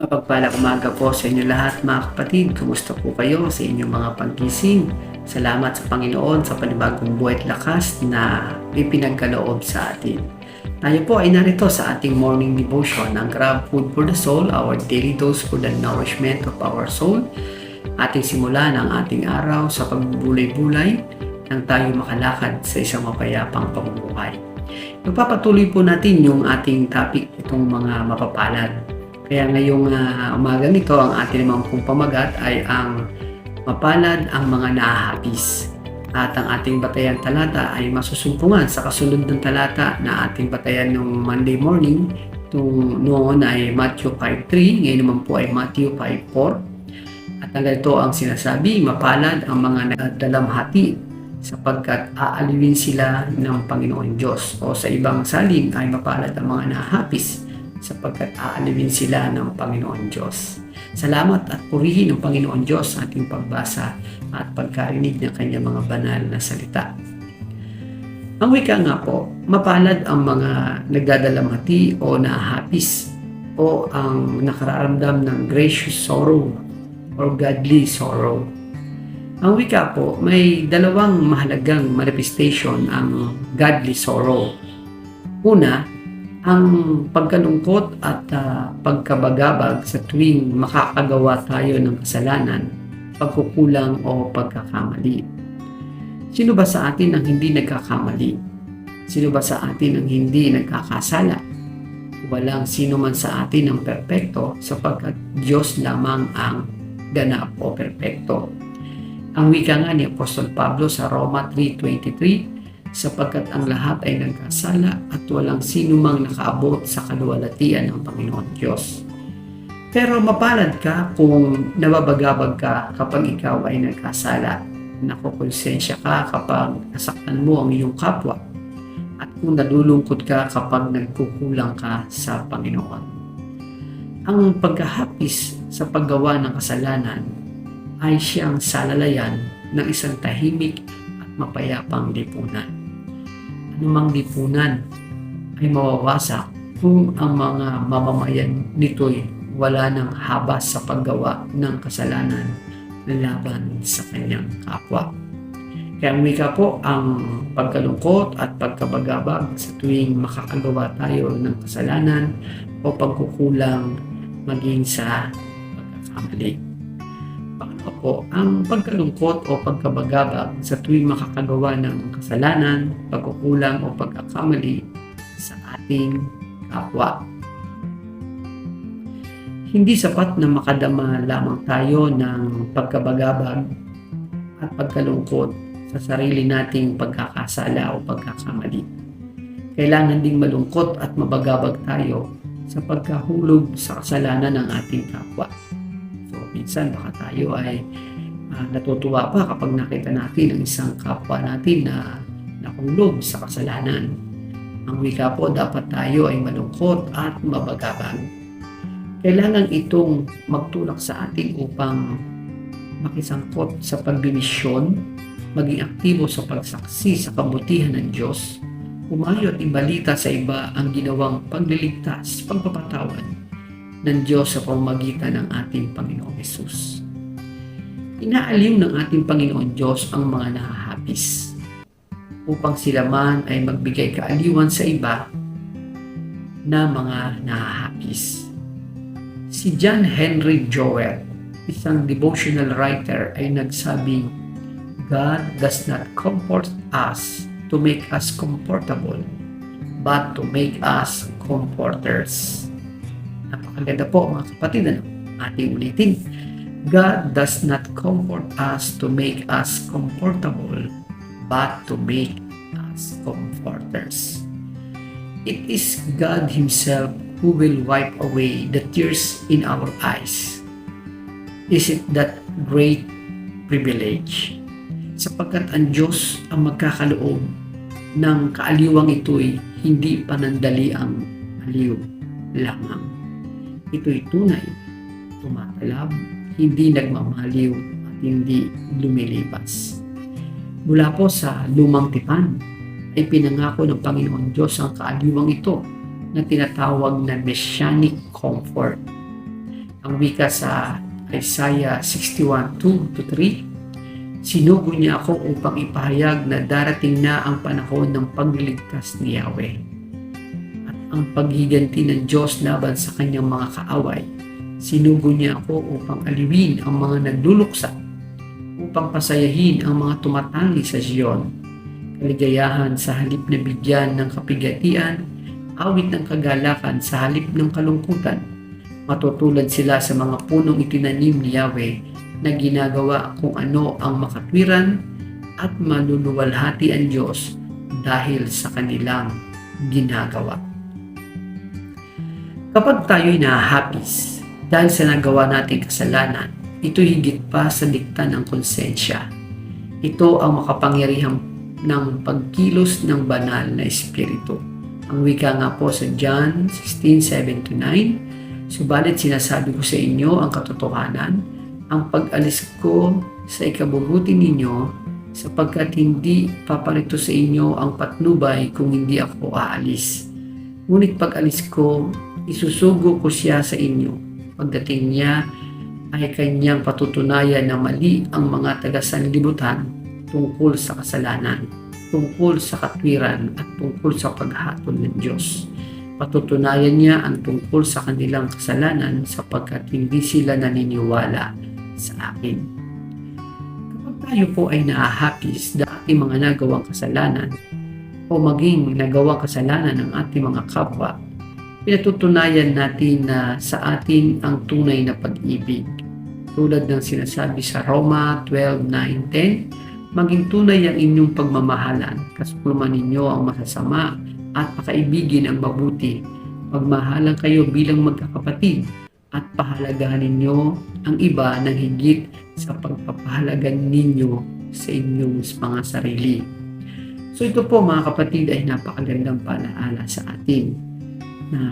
Mapagpalang umaga po sa inyo lahat mga kapatid. Kumusta po kayo sa inyong mga paggising? Salamat sa Panginoon sa panibagong buhay at lakas na ipinagkaloob sa atin. Tayo po ay narito sa ating morning devotion, ang Grab Food for the Soul, our daily dose for the nourishment of our soul. Ating simulan ang ating araw sa pagbubulay-bulay nang tayo makalakad sa isang mapayapang pamumuhay. Ipapatuloy po natin yung ating topic, itong mga mapapalad. Kaya ngayong umagang ito, ang ating namang pong pamagat ay ang mapalad ang mga nahahapis. At ang ating batayan talata ay masusumpungan sa kasunod ng talata na ating batayan noong Monday morning. Noon ay Matthew 5:3, ngayon naman po ay Matthew 5:4. At ang ganito ang sinasabi, mapalad ang mga nagdalamhati sapagkat aaliwin sila ng Panginoon Diyos. O sa ibang salin ay mapalad ang mga nahahapis sapagkat aaliwin sila ng Panginoon Diyos. Salamat at purihin ng Panginoon Diyos sa ating pagbasa at pagkarinig ng kanyang mga banal na salita. Ang wika nga po, mapalad ang mga nagdadalamhati o nahahapis o ang nakararamdam ng gracious sorrow or godly sorrow. Ang wika po, may dalawang mahalagang manifestation ang godly sorrow. Una, Ang pagkalungkot at pagkabagabag sa tuwing makakagawa tayo ng kasalanan, pagkukulang o pagkakamali. Sino ba sa atin ang hindi nagkakamali? Sino ba sa atin ang hindi nagkakasala? Walang sino man sa atin ang perpekto sapagkat Diyos lamang ang ganap o perpekto. Ang wika nga ni Apostol Pablo sa Roma 3:23, sapagkat ang lahat ay nagkasala at walang sino mang nakaabot sa kaluwalhatian ng Panginoon Diyos. Pero mapalad ka kung nababagabag ka kapag ikaw ay nagkasala. Nakukonsensya ka kapag nasaktan mo ang iyong kapwa. At kung nalulungkot ka kapag nagkukulang ka sa Panginoon. Ang pagkahapis sa paggawa ng kasalanan ay siyang salalayan ng isang tahimik at mapayapang lipunan. Anumang lipunan ay mawawasak kung ang mga mamamayan nito'y wala ng habas sa paggawa ng kasalanan laban sa kanyang kapwa. Kaya ang wika po, ang pagkalungkot at pagkabagabag sa tuwing makakagawa tayo ng kasalanan o pagkukulang maging sa pagkakamali. Pangalawa po, ang pagkalungkot o pagkabagabag sa tuwing makakagawa ng kasalanan, pagkukulang o pagkakamali sa ating kapwa. Hindi sapat na makadama lamang tayo ng pagkabagabag at pagkalungkot sa sarili nating pagkakasala o pagkakamali. Kailangan ding malungkot at mabagabag tayo sa pagkahulog sa kasalanan ng ating kapwa. So, minsan baka tayo ay natutuwa pa kapag nakita natin ang isang kapwa natin na nahulog sa kasalanan. Ang wika po, dapat tayo ay malungkot at mabagabag. Kailangan itong magtulak sa atin upang makisangkot sa pagbimisyon, maging aktibo sa pagsaksi sa kabutihan ng Diyos, umayo at ibalita sa iba ang ginawang pagliligtas, pagpapatawad ng Diyos sa pamamagitan ng ating Panginoong Hesus. Inaaliw ng ating Panginoon Diyos ang mga nahahapis upang sila man ay magbigay kaaliwan sa iba na mga nahahapis. Si John Henry Jowett, isang devotional writer, ay nagsabing, God does not comfort us to make us comfortable, but to make us comforters. Napakaganda po mga kapatid, ating ulitin. God does not comfort us to make us comfortable, but to make us comforters. It is God Himself who will wipe away the tears in our eyes. Is it that great privilege? Sapagkat ang Diyos ang magkakaloob ng kaaliwang ito'y hindi panandali ang aliw lamang. Ito'y tunay, tumatalab, hindi nagmamaliw at hindi lumilipas. Mula po sa lumang tipan ay pinangako ng Panginoon Diyos ang kaaliwang ito na tinatawag na Messianic Comfort. Ang wika sa Isaiah 61:2-3, sinugo niya ako upang ipahayag na darating na ang panahon ng pagliligtas ni Yahweh at ang paghiganti ng Diyos laban sa kanyang mga kaaway. Sinugo niya ako upang aliwin ang mga nagluluksa, upang pasayahin ang mga tumatangi sa Zion, kaligayahan sa halip na bigyan ng kapigatian, awit ng kagalakan sa halip ng kalungkutan. Matutulad sila sa mga punong itinanim ni Yahweh na ginagawa kung ano ang makatwiran at maluluwalhati ang Diyos dahil sa kanilang ginagawa. Kapag tayo'y nahahapis dahil sa nagawa nating kasalanan, ito higit pa sa dikta ng konsensya. Ito ang makapangyarihang ng pagkilos ng banal na espiritu. Ang wika nga po sa John 16:7-9, subalit sinasabi ko sa inyo ang katotohanan, ang pag-alis ko sa ikabubuti ninyo, sapagkat hindi paparito sa inyo ang patnubay kung hindi ako aalis. Ngunit pag-alis ko, isusugo ko siya sa inyo. Pagdating niya, ay kanyang patutunayan na mali ang mga taga-sanlibutan tungkol sa kasalanan, tungkol sa katwiran at tungkol sa paghatol ng Diyos. Patutunayan niya ang tungkol sa kanilang kasalanan sapagkat hindi sila naniniwala sa akin. Kapag tayo po ay nahahapis sa ating mga nagawang kasalanan o maging nagawang kasalanan ng ating mga kapwa, pinatutunayan natin na sa atin ang tunay na pag-ibig. Tulad ng sinasabi sa Roma 12:9-10, maging tunay ang inyong pagmamahalan, kasukluman ninyo ang masasama at pakaibigin ang mabuti. Magmahalan kayo bilang magkakapatid at pahalagahan ninyo ang iba ng higit sa pagpapahalagan ninyo sa inyong mga sarili. So ito po mga kapatid ay napakagandang paalaala sa atin na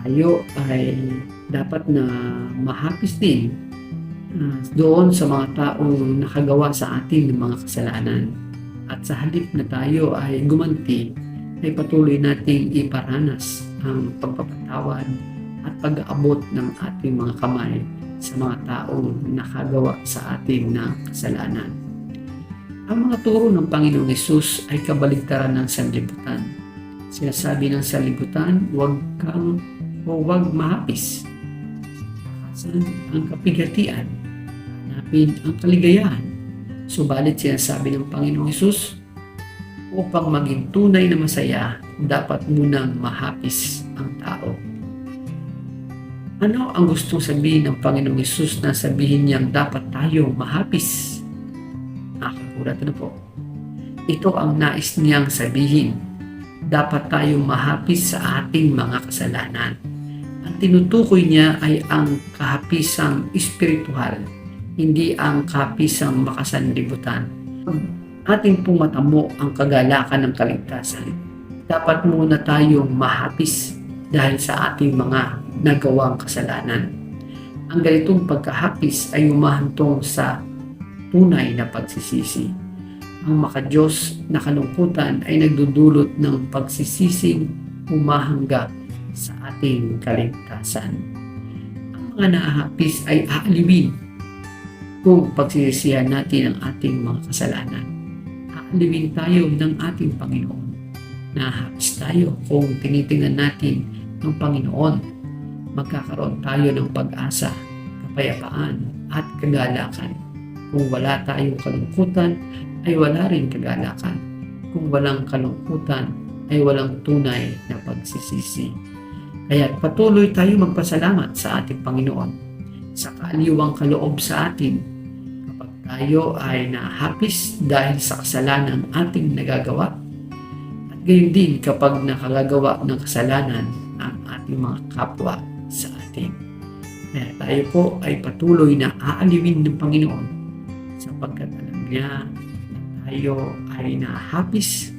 tayo ay dapat na mahapis din doon sa mga taong nakagawa sa atin ng mga kasalanan. At sa halip na tayo ay gumanti, ay patuloy nating iparanas ang pagpapatawad at pag-aabot ng ating mga kamay sa mga taong nakagawa sa atin ng kasalanan. Ang mga turo ng Panginoong Hesus ay kabaligtaran ng sanlibutan. Sinasabi ng sanlibutan, huwag mahapis. Takasan ang kapigatian, hanapin ang kaligayahan. Subalit sinasabi ng Panginoong Hesus, upang maging tunay na masaya, dapat munang mahapis ang tao. Ano ang gustong sabihin ng Panginoong Hesus na sabihin niyang dapat tayo mahapis? Nakakulat na po. Ito ang nais niyang sabihin. Dapat tayong mahapis sa ating mga kasalanan. Ang tinutukoy niya ay ang kahapisang espiritual, hindi ang kahapisang makasanlibutan. Ating pong matamo ang kagalakan ng kaligtasan. Dapat muna tayong mahapis dahil sa ating mga nagawang kasalanan. Ang ganitong pagkahapis ay umahantong sa tunay na pagsisisi. Ang makadiyos na kalungkutan ay nagdudulot ng pagsisising humahangga sa ating kaligtasan. Ang mga nahahapis ay aalibin kung pagsisisihan natin ang ating mga kasalanan. Aalibin tayo ng ating Panginoon. Nahahapis tayo kung tinitingnan natin ng Panginoon. Magkakaroon tayo ng pag-asa, kapayapaan at kagalakan. Kung wala tayong kalungkutan, ay wala rin kagalakan. Kung walang kalungkutan, ay walang tunay na pagsisisi. Kaya patuloy tayo magpasalamat sa ating Panginoon sa kaaliwang kaloob sa atin kapag tayo ay nahapis dahil sa kasalanan ating nagagawa. At gayon din kapag nakagagawa ng kasalanan ang ating mga kapwa sa atin. Kaya tayo po ay patuloy na aalipin ng Panginoon sapagkat alam niya na tayo ay nahapis,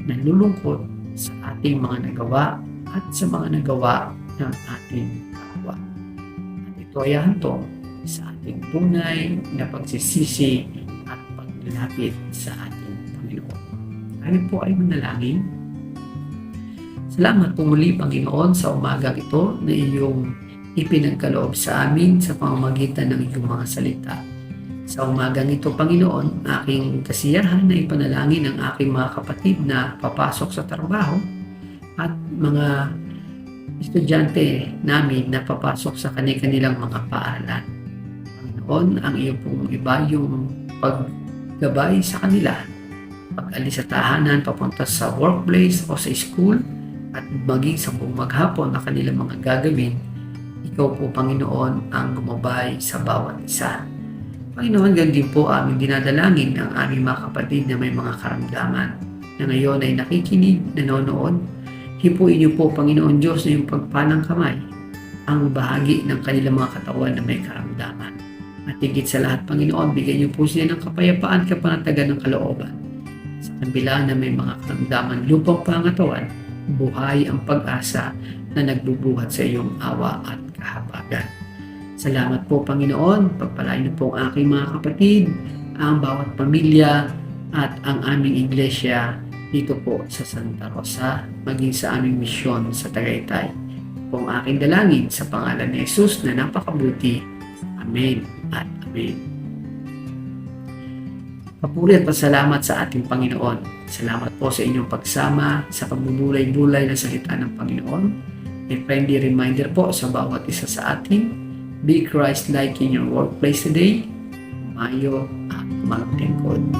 nalulungkot sa ating mga nagawa at sa mga nagawa ng ating kapwa. At ito ay hantong sa ating tunay na pagsisisi at paglapit sa ating Panginoon. Tayo po ay manalangin. Salamat po muli, Panginoon, sa umagang ito na iyong ipinagkaloob sa amin sa pamamagitan ng iyong mga salita. Sa umagang ito, Panginoon, aking kasiyahan na ipanalangin ang aking mga kapatid na papasok sa trabaho at mga estudyante namin na papasok sa kanilang mga paaralan. Panginoon, ang iyo pong iba yung paggabay sa kanila, pag-alis sa tahanan, papunta sa workplace o sa school, at maging sa buong maghapon na kanilang mga gagawin, ikaw po, Panginoon, ang gumabay sa bawat isa. Panginoon, ganun din po aming dinadalangin ang aming mga kapatid na may mga karamdaman na ngayon ay nakikinig, nanonood. Hipuin niyo po, Panginoon Diyos, na yung pagpalang kamay ang bahagi ng kanilang mga katawan na may karamdaman. At higit sa lahat, Panginoon, bigyan niyo po sila ng kapayapaan, kapanatagan ng kalooban. Sa kabila na may mga karamdaman, lupang pangatawan, buhay ang pag-asa na nagbubuhat sa iyong awa at kahabagan. Salamat po, Panginoon. Pagpalain niyo po ang aking mga kapatid, ang bawat pamilya at ang aming iglesia dito po sa Santa Rosa, maging sa aming misyon sa Tagaytay. Po ang aking dalangin sa pangalan ni Jesus na napakabuti. Amen at Amen. Papuri at pasalamat sa ating Panginoon. Salamat po sa inyong pagsama sa pagbubulay-bulay na salita ng Panginoon. A friendly reminder po sa bawat isa sa atin, be Christ-like in your workplace today, mayo at maglingkod.